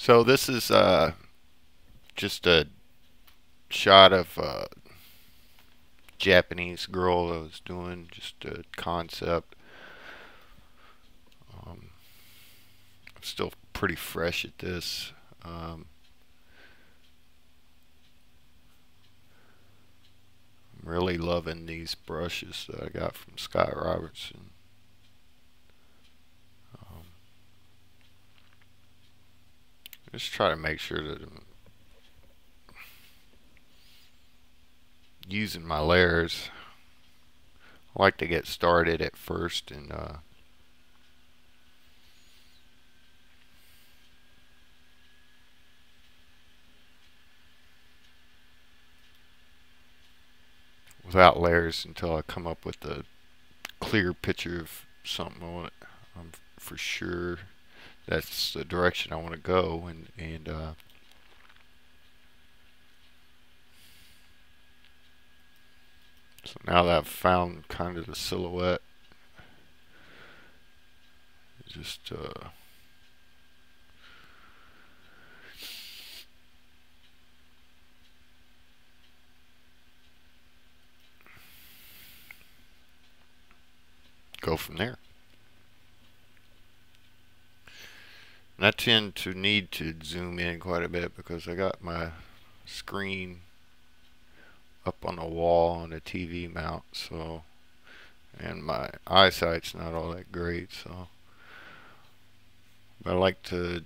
So this is just a shot of a Japanese girl that was doing just a concept. I'm still pretty fresh at this. I'm really loving these brushes that I got from Scott Robertson. Um, just try to make sure that I'm using my layers. I like to get started at first and without layers until I come up with a clear picture of something on it. I'm for sure that's the direction I want to go, and so now that I've found kind of the silhouette, just go from there. And I tend to need to zoom in quite a bit because I got my screen up on the wall on a TV mount, so and my eyesight's not all that great, so I like to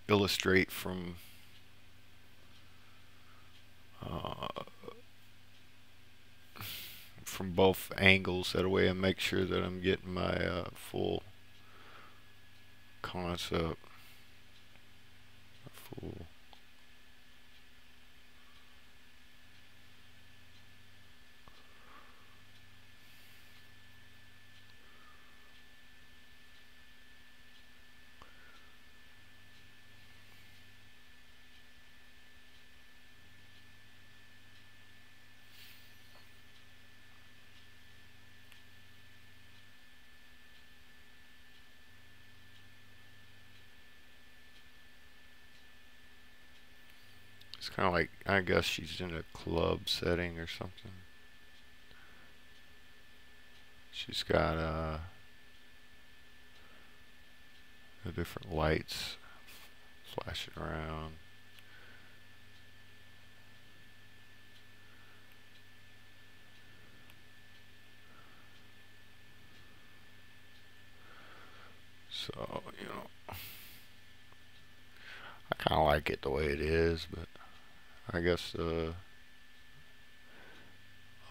illustrate uh, from both angles. That way I make sure that I'm getting my full concept, full. It's kind of like, I guess she's in a club setting or something. She's got the different lights flashing around. So, I kind of like it the way it is, but I guess the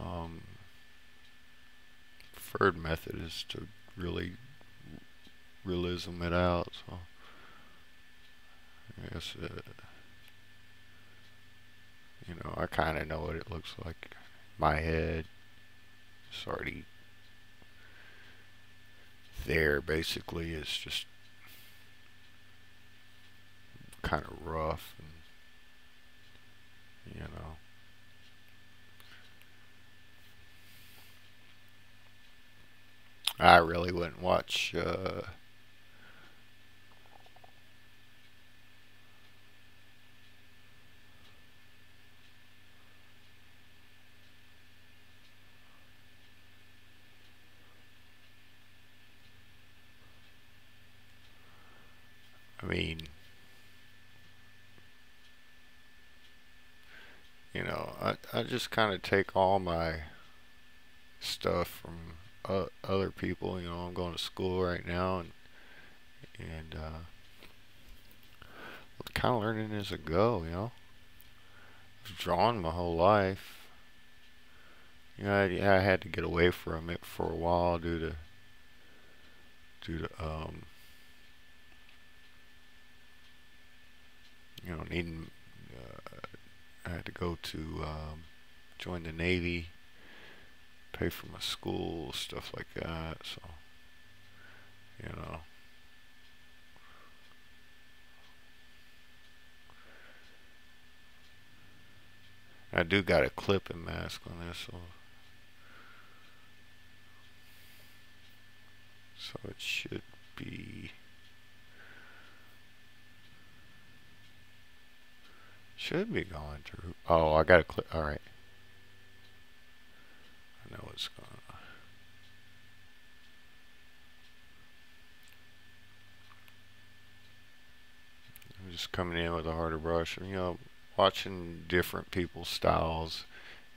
um, preferred method is to really realism it out. So, I guess, I kind of know what it looks like. My head is already there, basically. It's just kind of rough, and. I really wouldn't watch. I mean, I just kind of take all my stuff from other people. I'm going to school right now, and kind of learning as I go. I've drawn my whole life. I had to get away from it for a while due to needing. I had to go to join the Navy, pay for my school, stuff like that. So you know, I do got a clipping mask on this, so it should be. Should be going through. Oh, I gotta click. All right. I know what's going on. I'm just coming in with a harder brush. You know, watching different people's styles,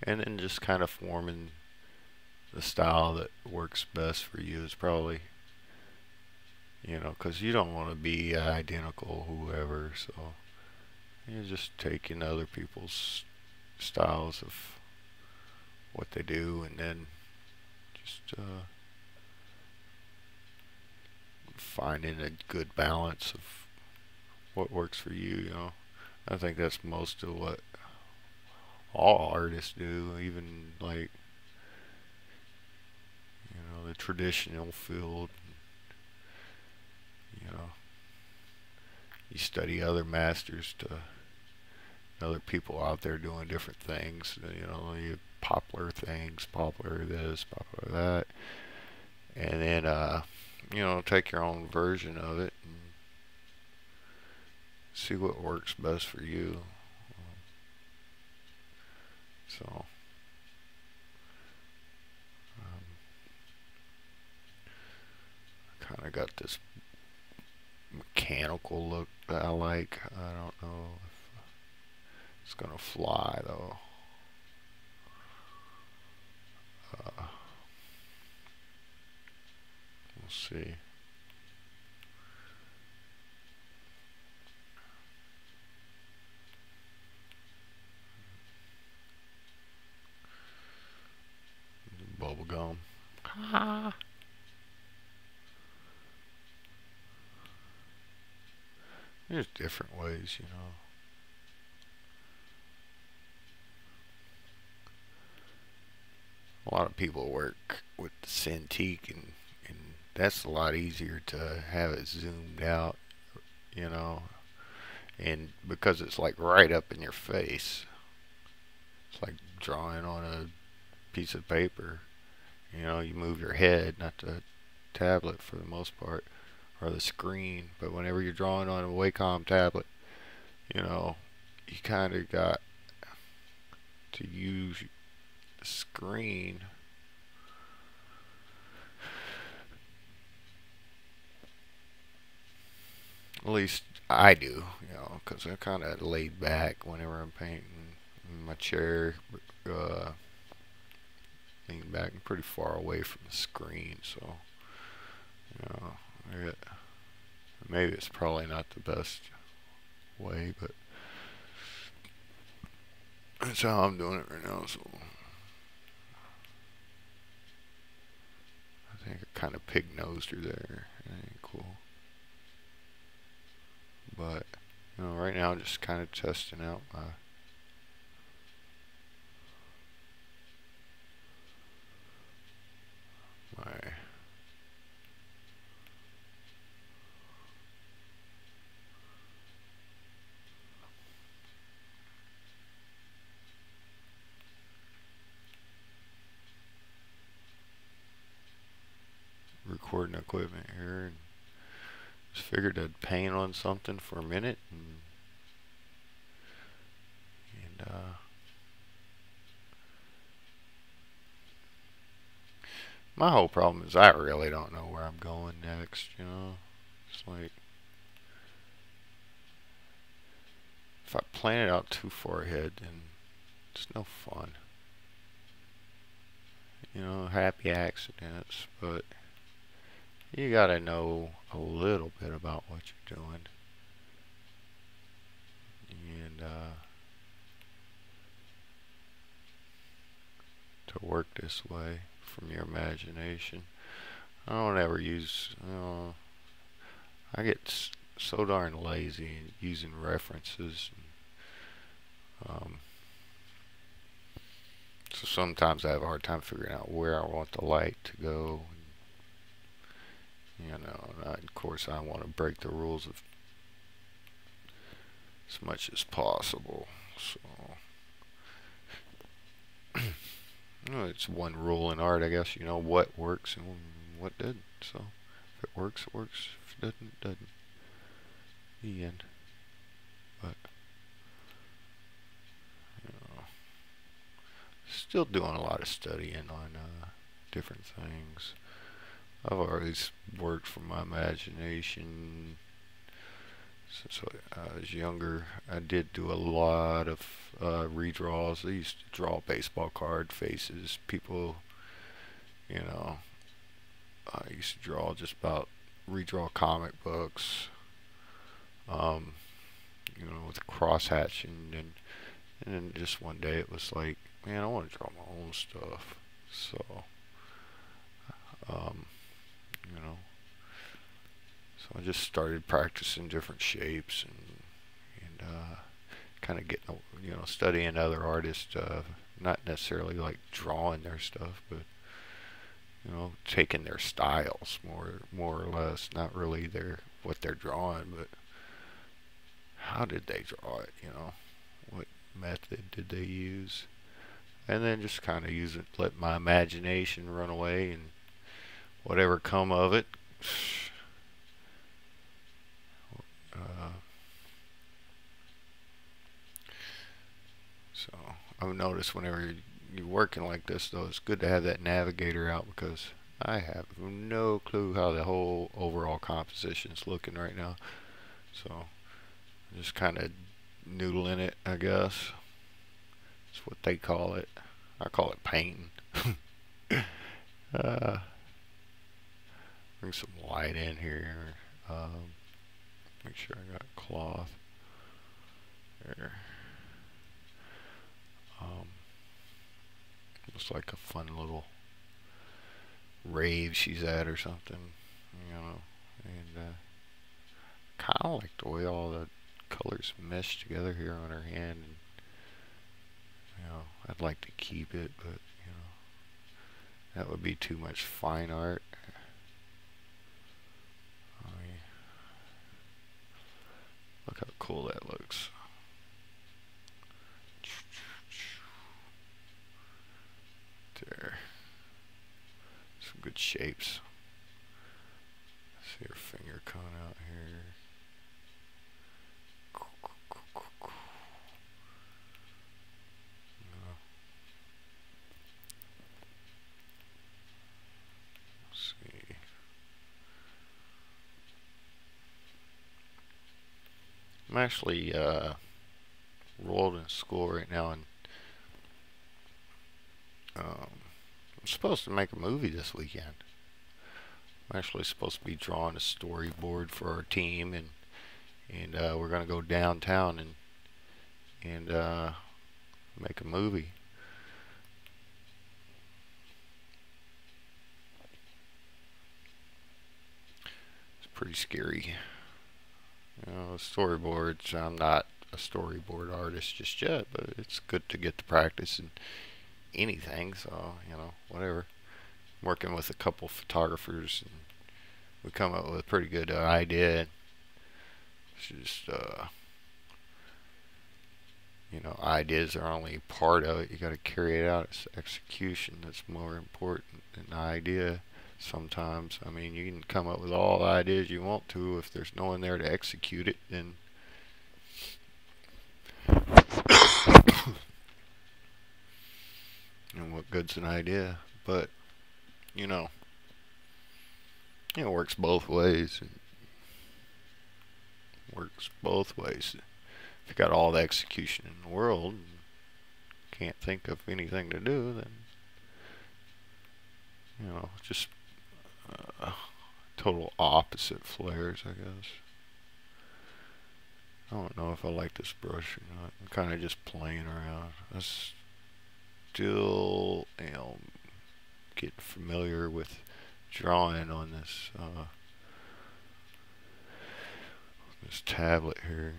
and then just kind of forming the style that works best for you is probably, you know, because you don't want to be identical whoever. So you're just taking other people's styles of what they do, and then just finding a good balance of what works for you. You know, I think that's most of what all artists do, even like, you know, the traditional field. You know, you study other masters to other people out there doing different things. You know, you popular things, popular this, popular that, and then you know, take your own version of it and see what works best for you. So kind of got this mechanical look that I like. I don't know if it's gonna fly though. We'll see. Bubble gum. There's different ways, you know. A lot of people work with the Cintiq, and that's a lot easier to have it zoomed out, you know, and because it's like right up in your face, it's like drawing on a piece of paper. You know, you move your head, not the tablet for the most part, or the screen. But whenever you're drawing on a Wacom tablet, you know, you kind of got to use the screen. At least I do, you know, because I'm kind of laid back whenever I'm painting in my chair, uh, lean back and pretty far away from the screen. So, you know, maybe it's probably not the best way, but that's how I'm doing it right now. So I think I kind of pig-nosed her there. That ain't cool. But, you know, right now I'm just kind of testing out my recording equipment here, and just figured I'd paint on something for a minute, and my whole problem is I really don't know where I'm going next, you know. It's like, if I plan it out too far ahead, then it's no fun. You know, happy accidents, but you gotta know a little bit about what you're doing. And to work this way from your imagination. I don't ever use, you know, I get so darn lazy using references. So sometimes I have a hard time figuring out where I want the light to go. You know, and of course I want to break the rules of as much as possible. So, you know, it's one rule in art, I guess. You know what works and what doesn't. So if it works, it works. If it doesn't, it doesn't. The end. But Still doing a lot of studying on different things. I've always worked from my imagination since I was younger. I did do a lot of redraws. I used to draw baseball card faces, people, you know. I used to draw just about redraw comic books, um, with cross hatching, and then just one day it was like, man, I want to draw my own stuff. So, um, you know, so I just started practicing different shapes and kind of getting, studying other artists, not necessarily like drawing their stuff, but taking their styles more or less, not really what they're drawing, but how did they draw it, what method did they use, and then just kind of use it, let my imagination run away, and whatever come of it. uh, so I've noticed whenever you're working like this, though, it's good to have that navigator out, because I have no clue how the whole overall composition is looking right now. So I'm just kind of noodling it, I guess. That's what they call it. I call it painting. uh, Bring some light in here. Make sure I got cloth there. Looks like a fun little rave she's at or something, and kind of like the way all the colors mesh together here on her hand. And, I'd like to keep it, but that would be too much fine art. Look how cool that looks. There. Some good shapes. See her finger coming out here. Let's see. I'm actually enrolled in school right now, and I'm supposed to make a movie this weekend. I'm actually supposed to be drawing a storyboard for our team, and we're gonna go downtown and make a movie. It's pretty scary. Storyboards. I'm not a storyboard artist just yet, but it's good to get the practice in anything. So whatever. I'm working with a couple photographers, and we come up with a pretty good idea. It's just ideas are only part of it. You got to carry it out. It's execution that's more important than the idea. Sometimes, I mean, you can come up with all the ideas you want to. If there's no one there to execute it, then and what good's an idea? But it works both ways. It works both ways. If you got all the execution in the world, and can't think of anything to do, then just total opposite flares, I guess. I don't know if I like this brush or not. I'm kind of just playing around. I still am getting familiar with drawing on this tablet here.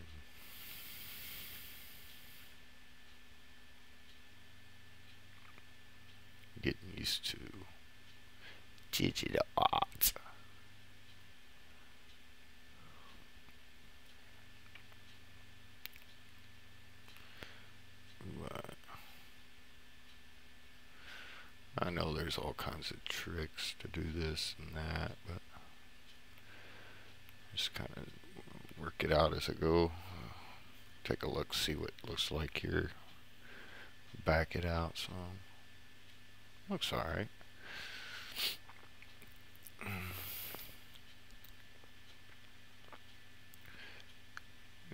Getting used to digital art. I know there's all kinds of tricks to do this and that, but just kind of work it out as I go. Take a look, see what it looks like here. back it out, so looks alright.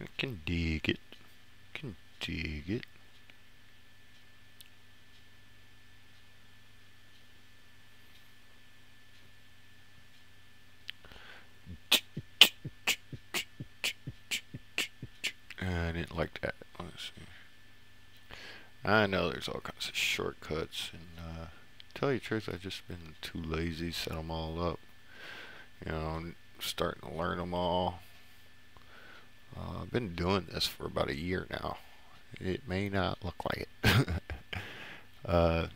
I can dig it. Can dig it. I didn't like that. Let's see. I know there's all kinds of shortcuts, and tell you the truth, I've just been too lazy to set them all up. You know, I'm starting to learn them all. I've been doing this for about a year now. It may not look like it. uh,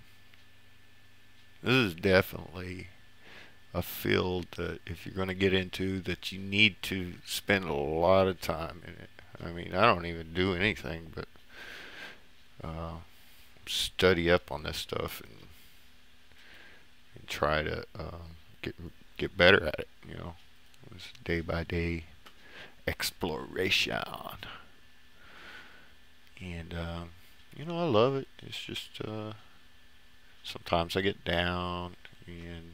this is definitely a field that if you're going to get into, that you need to spend a lot of time in it. I mean, I don't even do anything but study up on this stuff and try to get better at it. You know, it's day by day exploration, and you know, I love it. It's just sometimes I get down, and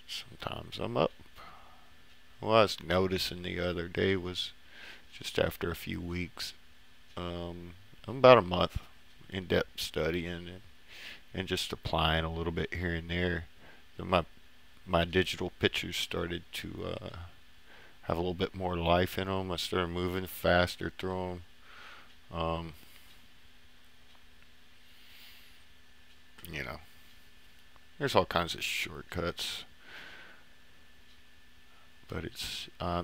sometimes I'm up. What I was noticing the other day was just after a few weeks, about a month in-depth studying and just applying a little bit here and there, my digital pictures started to have a little bit more life in them. I started moving faster through them. You know, there's all kinds of shortcuts, but it's I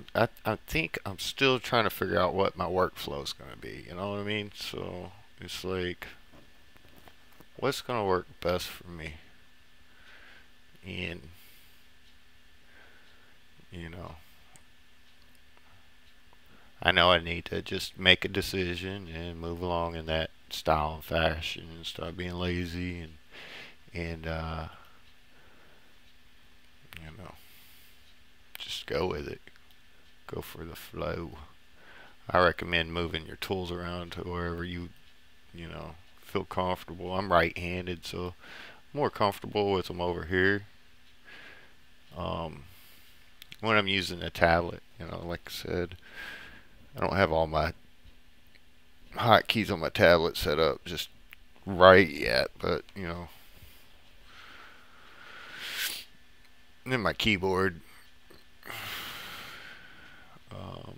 think I'm still trying to figure out what my workflow is going to be. You know what I mean? So it's like, what's going to work best for me? And you know, I know I need to just make a decision and move along in that style and fashion and stop being lazy and you know, just go with it. Go for the flow. I recommend moving your tools around to wherever you know, feel comfortable. I'm right-handed, so I'm more comfortable with them over here. When I'm using a tablet, you know, like I said, I don't have all my hotkeys on my tablet set up just right yet, but you know, and then my keyboard. Um,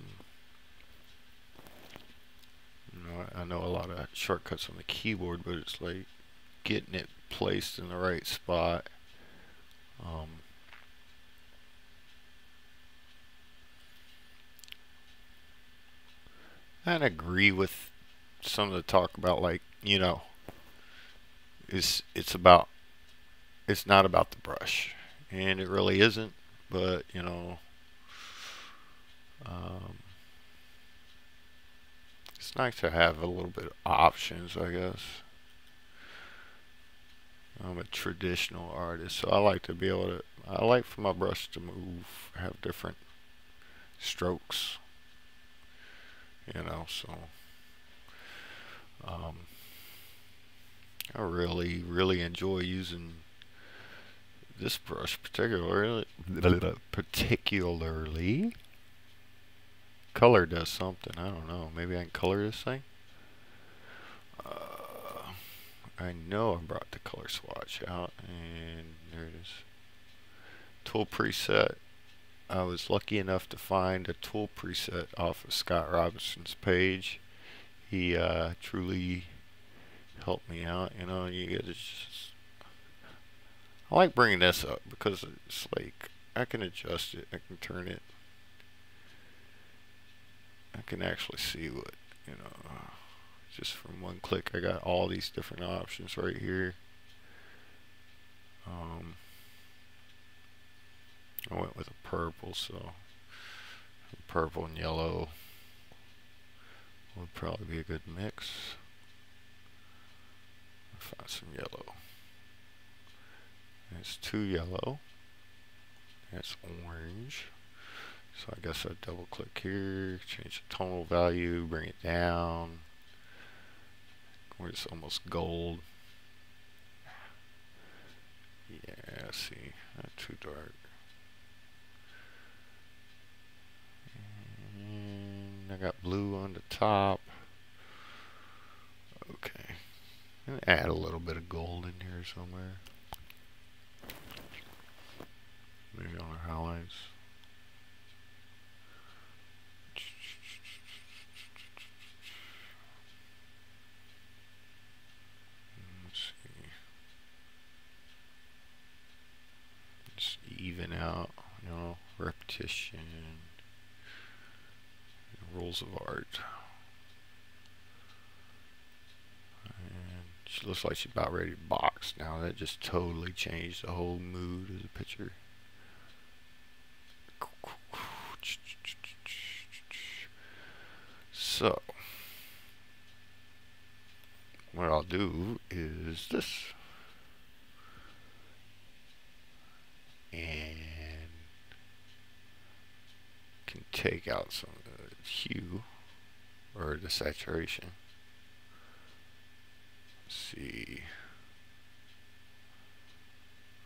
you know, I know a lot of shortcuts on the keyboard, but it's like getting it placed in the right spot. I agree with some of the talk about, like, you know, it's about, it's not about the brush, and it really isn't. But you know, um, it's nice to have a little bit of options, I guess. I'm a traditional artist, so I like to be able to. I like for my brush to move, have different strokes, you know. So um, I really enjoy using this brush particularly. Color does something. I don't know. Maybe I can color this thing. I know I brought the color swatch out, and there it is. Tool preset. I was lucky enough to find a tool preset off of Scott Robinson's page. He truly helped me out. You know, you get just. I like bringing this up because it's like I can adjust it. I can turn it. I can actually see what, you know. Just from one click, I got all these different options right here. I went with a purple, so purple and yellow would probably be a good mix. Find some yellow. There's two yellow. That's orange. So I guess I double click here, change the tonal value, bring it down, where it's almost gold. Yeah, see, not too dark. And I got blue on the top. Okay. And add a little bit of gold in here somewhere. Maybe on our highlights. Let's see. Just even out, you know, repetition, rules of art. And she looks like she's about ready to box now. That just totally changed the whole mood of the picture. So, what I'll do is this. And can take out some of the hue or the saturation. Let's see.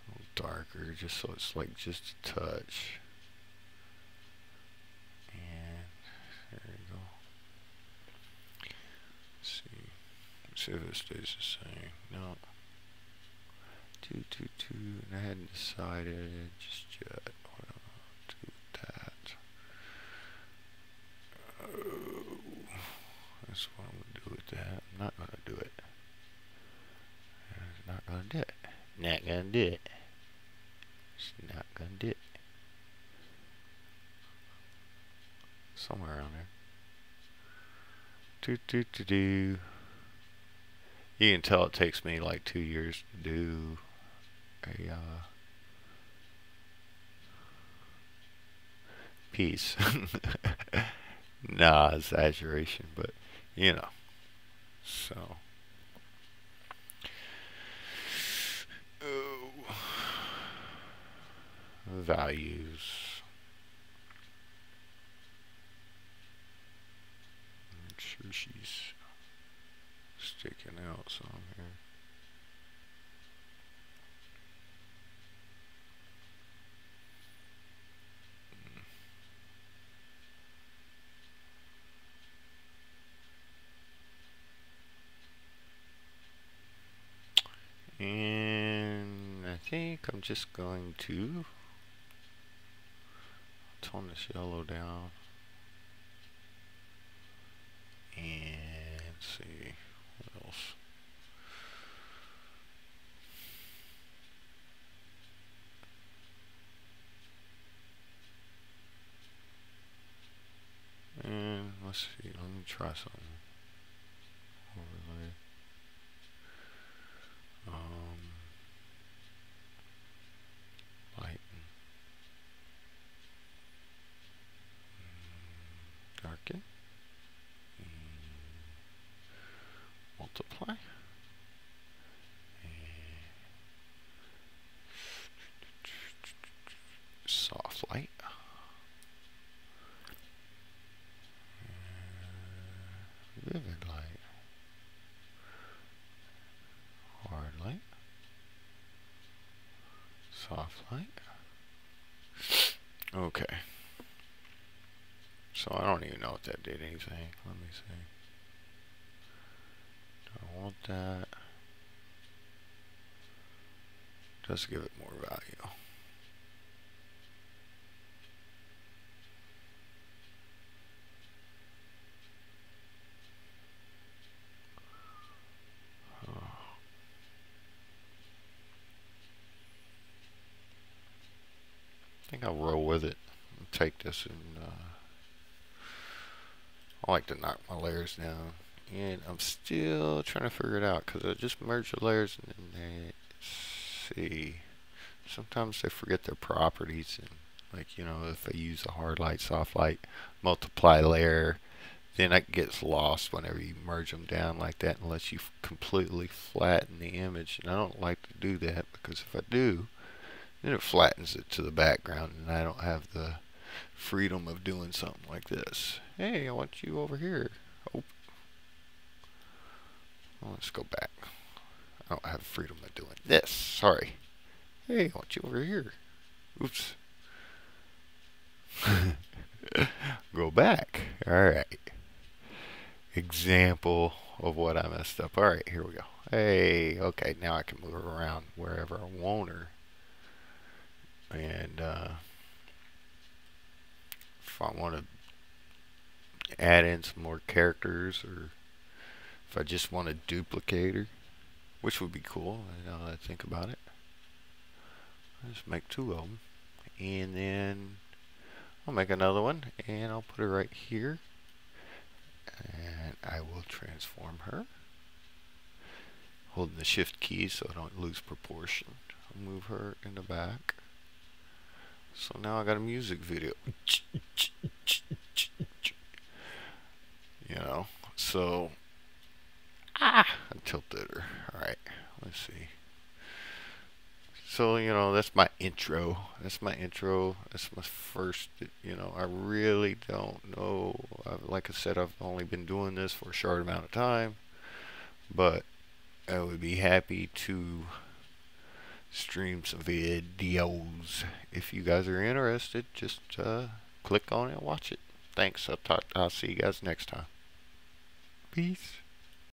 A little darker, just so it's like just a touch. And there you go. Let's see if it stays the same. No. 2, 2, 2, and I hadn't decided just yet what I want to do with that. Oh, that's what I'm going to do with that. I'm not going to do it. I'm not going to do it. Not going to do it. It's not going to do it. Somewhere around there. Do, do, do, do. You can tell it takes me like 2 years to do a piece. Nah, exaggeration, but you know. So, oh, values. Make sure she's sticking out some here. And I think I'm just going to tone this yellow down and see what else. And let's see, let me try something. Overlay. Lighten. Darken. Multiply. Soft light. Vivid light. Hard light. Soft light. Okay. So I don't even know if that did anything. Let me see. Do I want that? Just give it more value. I think I'll roll with it and take this and I like to knock my layers down, and I'm still trying to figure it out because I just merged the layers and then see, sometimes they forget their properties, and like, you know, if I use a hard light, soft light, multiply layer, then it gets lost whenever you merge them down like that unless you completely flatten the image, and I don't like to do that because if I do, then it flattens it to the background and I don't have the freedom of doing something like this. Hey, I want you over here. Oh. Well, let's go back. I don't have freedom of doing this. Sorry. Hey, I want you over here. Oops. Go back. Alright. Example of what I messed up. Alright, here we go. Hey, okay, now I can move her around wherever I want her. And if I want to add in some more characters, or if I just want to duplicate her, which would be cool now that I think about it. I'll just make 2 of them. And then I'll make another one, and I'll put her right here. And I will transform her, holding the shift key so I don't lose proportion. I'll move her in the back. So now I got a music video. You know, so I tilted her. Alright, let's see. So, you know, that's my intro. That's my intro. That's my first, you know, I really don't know. Like I said, I've only been doing this for a short amount of time. But I would be happy to stream some videos. If you guys are interested, just click on it and watch it. Thanks. I'll see you guys next time. Peace.